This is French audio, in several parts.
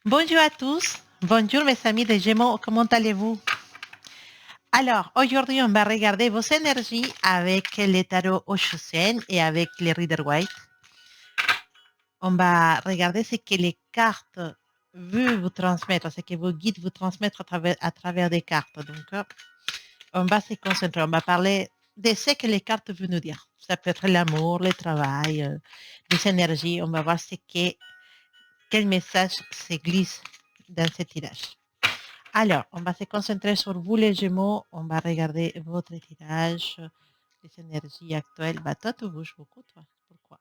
Bonjour à tous. Bonjour mes amis des Gémeaux, comment allez-vous? Alors, aujourd'hui, on va regarder vos énergies avec les tarots Oshosen et avec les Rider-Waite. On va regarder ce que les cartes veulent vous transmettre, ce que vos guides vous transmettent à travers des cartes. Donc, on va se concentrer, on va parler de ce que les cartes veulent nous dire. Ça peut être l'amour, le travail, les énergies. On va voir quel message se glisse dans ce tirage. Alors, on va se concentrer sur vous les Gémeaux. On va regarder votre tirage, les énergies actuelles. Bah, toi, tu bouges beaucoup, toi. Pourquoi?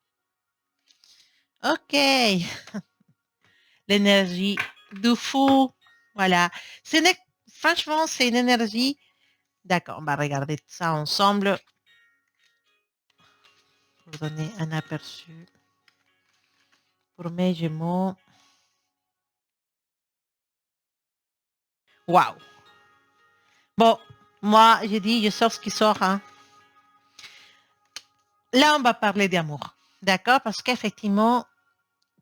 Ok. L'énergie du fou. Voilà. Franchement, c'est une énergie. D'accord, on va regarder ça ensemble pour donner un aperçu pour mes Gémeaux. Waouh. Bon, moi, j'ai dit, je sors ce qui sort. Hein. Là, on va parler d'amour. D'accord? Parce qu'effectivement,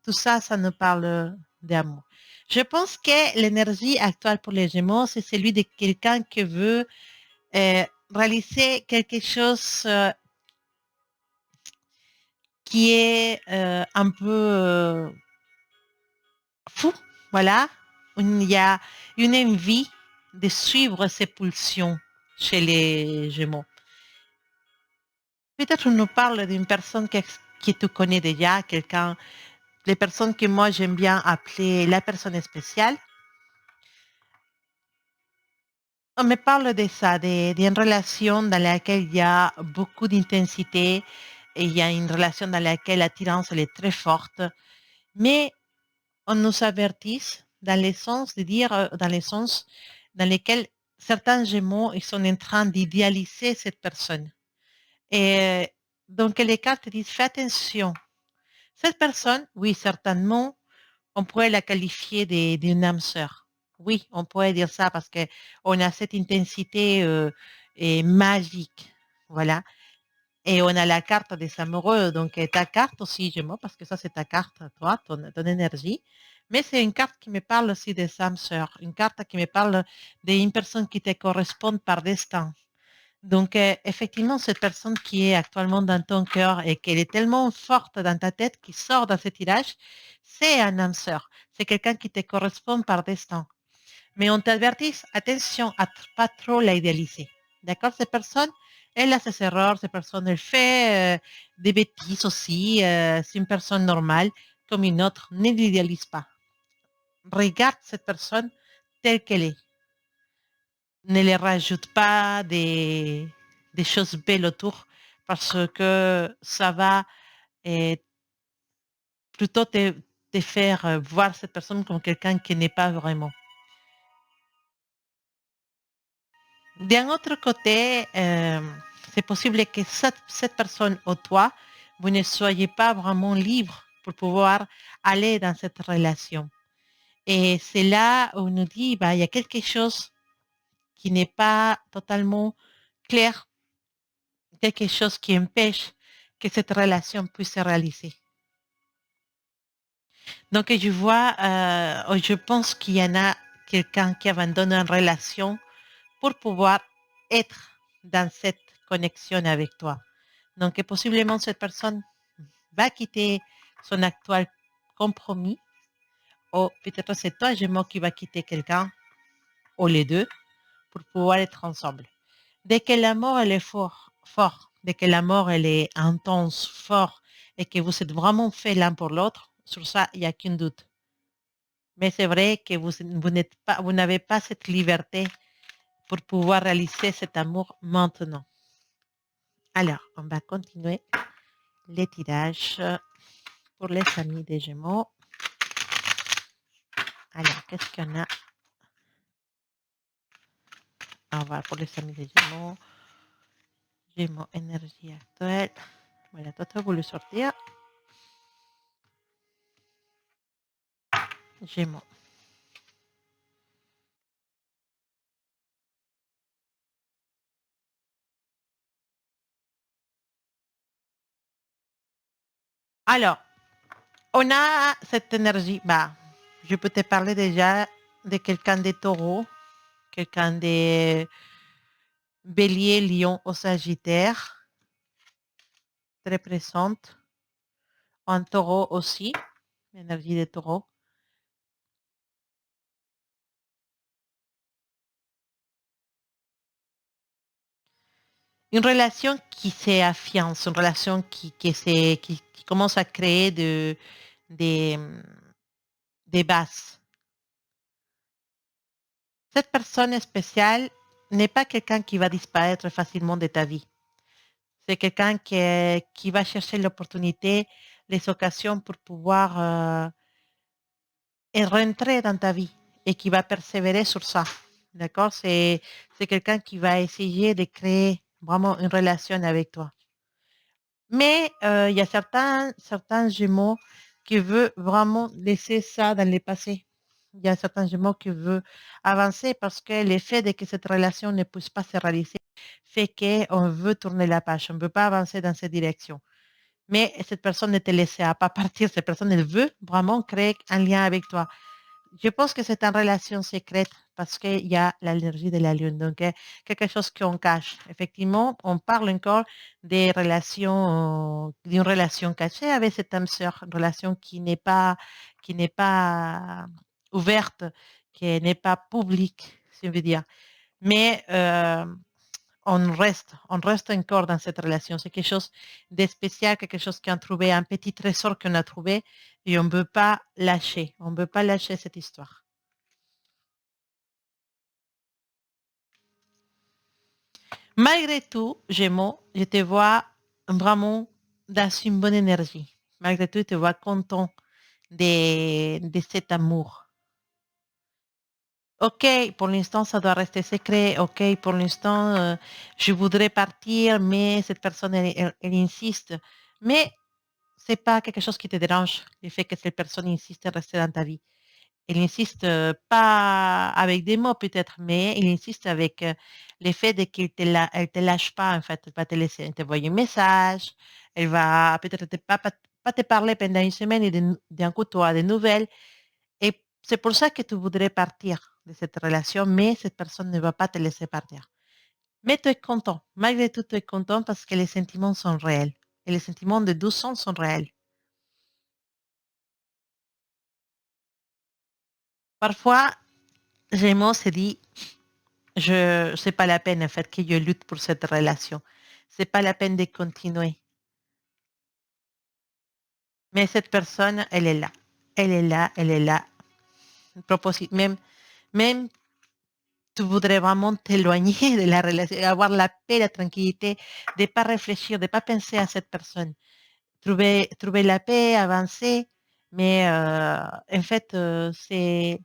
tout ça, ça nous parle d'amour. Je pense que l'énergie actuelle pour les Gémeaux, c'est celui de quelqu'un qui veut réaliser quelque chose qui est un peu fou. Voilà. Il y a une envie de suivre ses pulsions chez les Gémeaux. Peut-être on nous parle d'une personne que tu connais déjà, quelqu'un, les personnes que moi j'aime bien appeler la personne spéciale. On me parle de ça, d'une relation dans laquelle il y a beaucoup d'intensité et il y a une relation dans laquelle l'attirance elle est très forte, mais on nous avertit dans le sens de dire, dans le sens dans lequel certains Gémeaux ils sont en train d'idéaliser cette personne. Et donc les cartes disent fais attention. Cette personne, oui, certainement, on pourrait la qualifier d'une âme sœur. Oui, on pourrait dire ça parce que on a cette intensité et magique. Voilà. Et on a la carte des amoureux. Donc, ta carte aussi, je parce que ça, c'est ta carte, toi, ton énergie. Mais c'est une carte qui me parle aussi des âmes sœurs. Une carte qui me parle d'une personne qui te correspond par destin. Donc, effectivement, cette personne qui est actuellement dans ton cœur et qu'elle est tellement forte dans ta tête qui sort dans ce tirage, c'est un âme sœur. C'est quelqu'un qui te correspond par destin. Mais on t'avertit, attention à pas trop la idéaliser. D'accord? Cette personne, elle a ses erreurs, cette personne, elle fait des bêtises aussi. C'est une personne normale comme une autre. Ne l'idéalise pas. Regarde cette personne telle qu'elle est. Ne les rajoute pas des choses belles autour parce que ça va euh, plutôt te faire voir cette personne comme quelqu'un qui n'est pas vraiment. D'un autre côté, c'est possible que cette personne ou toi, vous ne soyez pas vraiment libre pour pouvoir aller dans cette relation. Et c'est là où on nous dit, bah, il y a quelque chose qui n'est pas totalement clair, quelque chose qui empêche que cette relation puisse se réaliser. Donc, je pense qu'il y en a quelqu'un qui abandonne une relation pour pouvoir être dans cette connexion avec toi. Donc, possiblement, cette personne va quitter son actuel compromis, ou peut-être c'est toi, Gémeaux, qui va quitter quelqu'un, ou les deux, pour pouvoir être ensemble. Dès que l'amour, elle est fort, dès que l'amour, elle est intense, fort, et que vous êtes vraiment fait l'un pour l'autre, sur ça, il n'y a qu'un doute. Mais c'est vrai que vous n'avez pas cette liberté pour pouvoir réaliser cet amour maintenant. Alors, on va continuer les tirages pour les amis des Gémeaux. Alors, qu'est-ce qu'il y en a? On va pour les amis des Gémeaux. Gémeaux, énergie actuelle. Voilà, toi, tu as voulu sortir. Gémeaux. Alors, on a cette énergie. Bah, Je peux te parler déjà de quelqu'un des taureaux, quelqu'un des béliers, lions au sagittaire, très présente. En taureau aussi, l'énergie des taureaux. Une relation qui s'affiance, une relation qui commence à créer des, des bases. Cette personne spéciale n'est pas quelqu'un qui va disparaître facilement de ta vie. C'est quelqu'un qui va chercher l'opportunité, les occasions pour pouvoir rentrer dans ta vie et qui va persévérer sur ça. D'accord? C'est quelqu'un qui va essayer de créer vraiment une relation avec toi. Mais il y a certains Gémeaux qui veulent vraiment laisser ça dans le passé. Il y a certains Gémeaux qui veulent avancer parce que l'effet de que cette relation ne puisse pas se réaliser fait qu'on veut tourner la page, on ne veut pas avancer dans cette direction. Mais cette personne ne te laissera pas partir, cette personne, elle veut vraiment créer un lien avec toi. Je pense que c'est une relation secrète parce qu'il y a l'énergie de la lune. Donc, quelque chose qu'on cache. Effectivement, on parle encore des relations, d'une relation cachée avec cette âme sœur, une relation qui n'est pas ouverte, qui n'est pas publique, si on veut dire. Mais on reste encore dans cette relation. C'est quelque chose de spécial, quelque chose qu'on a trouvé, un petit trésor qu'on a trouvé et on ne peut pas lâcher. On ne peut pas lâcher cette histoire. Malgré tout, Gémeaux, je te vois vraiment dans une bonne énergie. Malgré tout, je te vois content de cet amour. Ok, pour l'instant, ça doit rester secret. Ok, pour l'instant, je voudrais partir, mais cette personne, elle insiste. Mais c'est pas quelque chose qui te dérange, le fait que cette personne insiste à rester dans ta vie. Elle insiste pas avec des mots peut-être, mais il insiste avec le fait de elle te lâche pas en fait. Elle va te laisser, elle t'envoyer un message, elle va peut-être pas te parler pendant une semaine et d'un coup tu as des nouvelles. Et c'est pour ça que tu voudrais partir de cette relation, mais cette personne ne va pas te laisser partir. Mais tu es content, malgré tout tu es content parce que les sentiments sont réels. Et les sentiments de douceur sont réels. Parfois, Gémeaux se dit, c'est pas la peine en fait que je lutte pour cette relation. C'est pas la peine de continuer. Mais cette personne, elle est là. Elle est là, elle est là. Même tu voudrais vraiment t'éloigner de la relation, avoir la paix, la tranquillité, de ne pas réfléchir, de ne pas penser à cette personne. Trouver la paix, avancer. Mais en fait, c'est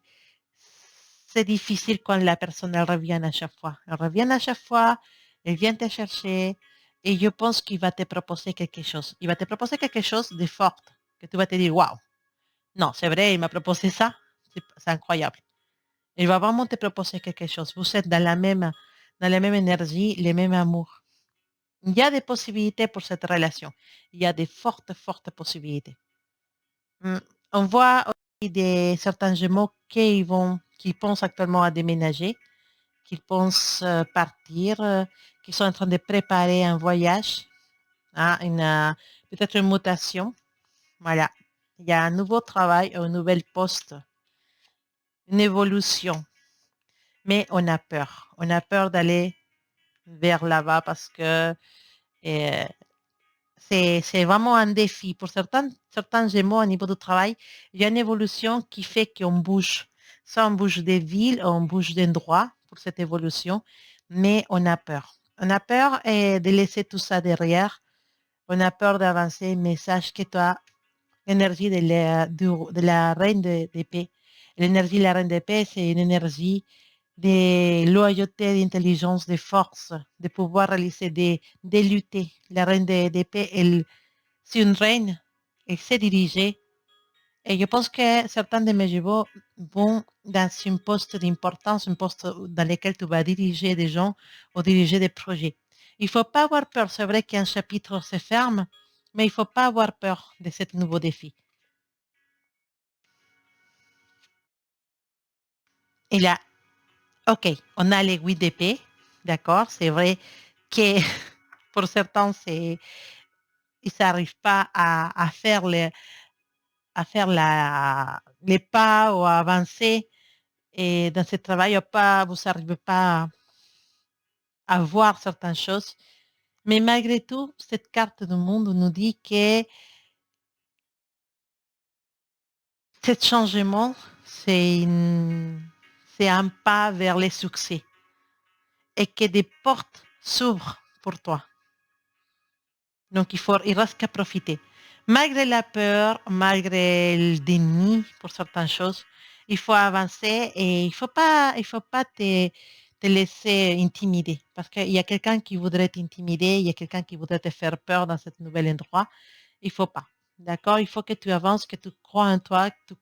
difficile quand la personne elle revient à chaque fois. Elle revient à chaque fois, elle vient te chercher et je pense qu'il va te proposer quelque chose. Il va te proposer quelque chose de fort, que tu vas te dire, waouh, non, c'est vrai, il m'a proposé ça, c'est incroyable. Il va vraiment te proposer quelque chose. Vous êtes dans la même énergie, les mêmes amours. Il y a des possibilités pour cette relation. Il y a des fortes, fortes possibilités. Mm. On voit aussi certains Gémeaux qui pensent actuellement à déménager, qui pensent partir, qui sont en train de préparer un voyage, hein, peut-être une mutation. Voilà. Il y a un nouveau travail, un nouvel poste, une évolution. Mais on a peur. On a peur d'aller vers là-bas parce que euh, c'est vraiment un défi. Pour certains Gémeaux, au niveau du travail, il y a une évolution qui fait qu'on bouge. Soit on bouge des villes, on bouge d'endroits pour cette évolution, mais on a peur. On a peur de laisser tout ça derrière. On a peur d'avancer, mais sache que toi, l'énergie de la reine d'épée, l'énergie de la reine d'épée, c'est une énergie de loyauté, d'intelligence, de force, de pouvoir réaliser, de lutter. La reine d'épée, c'est une reine, elle sait diriger. Et je pense que certains de mes chevaux vont dans un poste d'importance, un poste dans lequel tu vas diriger des gens ou diriger des projets. Il ne faut pas avoir peur. C'est vrai qu'un chapitre se ferme, mais il ne faut pas avoir peur de ce nouveau défi. Et là, OK, on a les 8 d'épée, d'accord? C'est vrai que pour certains, ils n'arrivent pas à faire les pas ou à avancer et dans ce travail, vous n'arrivez pas à voir certaines choses. Mais malgré tout, cette carte du monde nous dit que ce changement, c'est un pas vers le succès et que des portes s'ouvrent pour toi. Donc, il reste qu'à profiter. Malgré la peur, malgré le déni pour certaines choses, il faut avancer et il faut pas te laisser intimider parce qu'il y a quelqu'un qui voudrait t'intimider, il y a quelqu'un qui voudrait te faire peur dans ce nouvel endroit. Il faut pas. D'accord? Il faut que tu avances, que tu crois en toi, que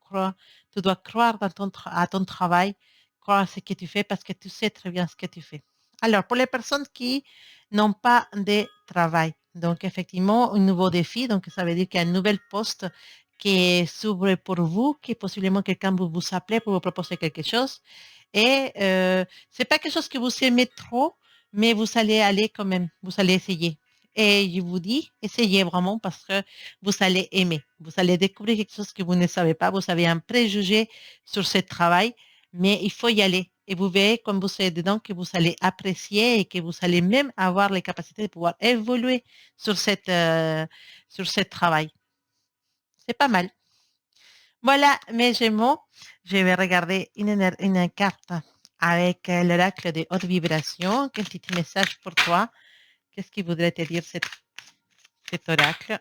tu dois croire à ton travail, croire à ce que tu fais parce que tu sais très bien ce que tu fais. Alors, pour les personnes qui n'ont pas de travail, donc effectivement, un nouveau défi, donc ça veut dire qu'il y a un nouvel poste qui s'ouvre pour vous, que possiblement quelqu'un vous appelez pour vous proposer quelque chose. Et c'est pas quelque chose que vous aimez trop, mais vous allez aller quand même, vous allez essayer. Et je vous dis, essayez vraiment parce que vous allez aimer. Vous allez découvrir quelque chose que vous ne savez pas. Vous avez un préjugé sur ce travail, mais il faut y aller. Et vous verrez, comme vous êtes dedans, que vous allez apprécier et que vous allez même avoir les capacités de pouvoir évoluer sur ce travail. C'est pas mal. Voilà, mes Gémeaux. Je vais regarder une carte avec l'oracle de haute vibration. Quel petit message pour toi? Qu'est-ce qui voudrait te dire cet oracle?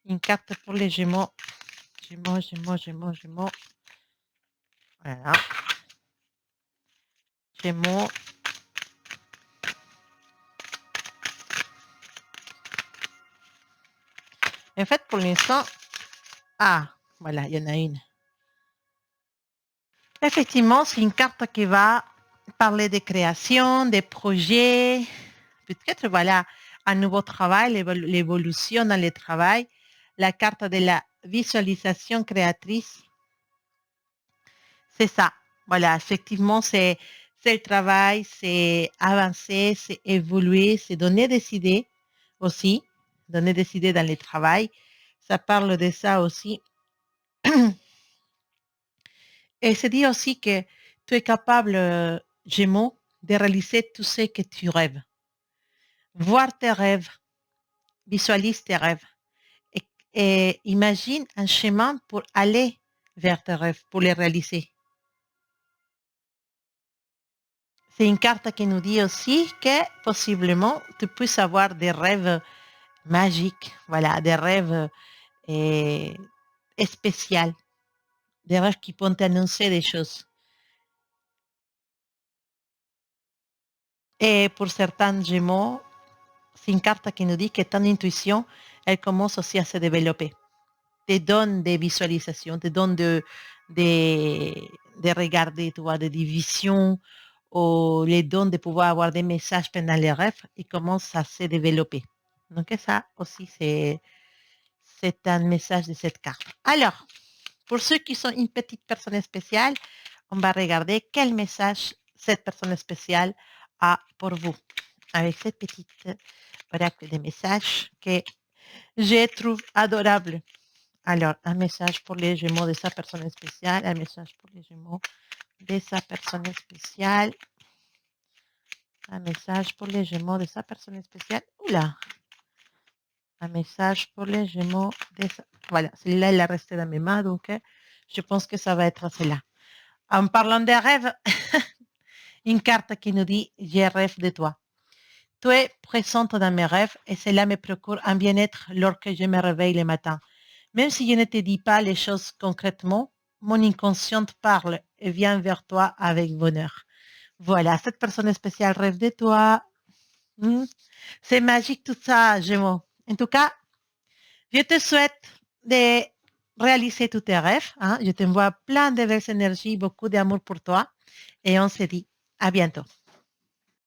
Une carte pour les Gémeaux. Gémeaux, Gémeaux, Gémeaux, Gémeaux. Voilà. Gémeaux. En fait, pour l'instant, voilà, il y en a une. Effectivement, c'est une carte qui va parler de création, des projets, peut-être, voilà, un nouveau travail, l'évolution dans le travail, la carte de la visualisation créatrice. C'est ça. Voilà, effectivement, c'est le travail, c'est avancer, c'est évoluer, c'est donner des idées aussi, donner des idées dans le travail. Ça parle de ça aussi. Et c'est dit aussi que tu es capable, Gémeaux, de réaliser tout ce que tu rêves. Voir tes rêves, visualise tes rêves et, et imagine un chemin pour aller vers tes rêves, pour les réaliser. C'est une carte qui nous dit aussi que possiblement tu puisses avoir des rêves magiques, voilà, des rêves euh, spéciaux, des rêves qui vont t'annoncer des choses. Et pour certains Gémeaux, c'est une carte qui nous dit que ton intuition, elle commence aussi à se développer. Te donne des visualisations, te donne de regarder, tu vois, des visions ou les dons de pouvoir avoir des messages pendant les rêves, ils commencent à se développer. Donc ça aussi, c'est un message de cette carte. Alors, pour ceux qui sont une petite personne spéciale, on va regarder quel message cette personne spéciale a pour vous. Avec cette petite oracle de messages que je trouve adorable. Alors, un message pour les Gémeaux de sa personne spéciale, un message pour les Gémeaux de sa personne spéciale, un message pour les Gémeaux de sa personne spéciale. Oula! Un message pour les Gémeaux de sa... Voilà, celui-là, il a resté dans mes mains, donc je pense que ça va être celle-là. En parlant des rêves, une carte qui nous dit « Je rêve de toi ». Tu es présente dans mes rêves et cela me procure un bien-être lorsque je me réveille le matin. Même si je ne te dis pas les choses concrètement, mon inconscient parle et vient vers toi avec bonheur. Voilà, cette personne spéciale rêve de toi. C'est magique tout ça, Gémeaux. En tout cas, je te souhaite de réaliser tous tes rêves. Je t'envoie plein de belles énergies, beaucoup d'amour pour toi et on se dit à bientôt.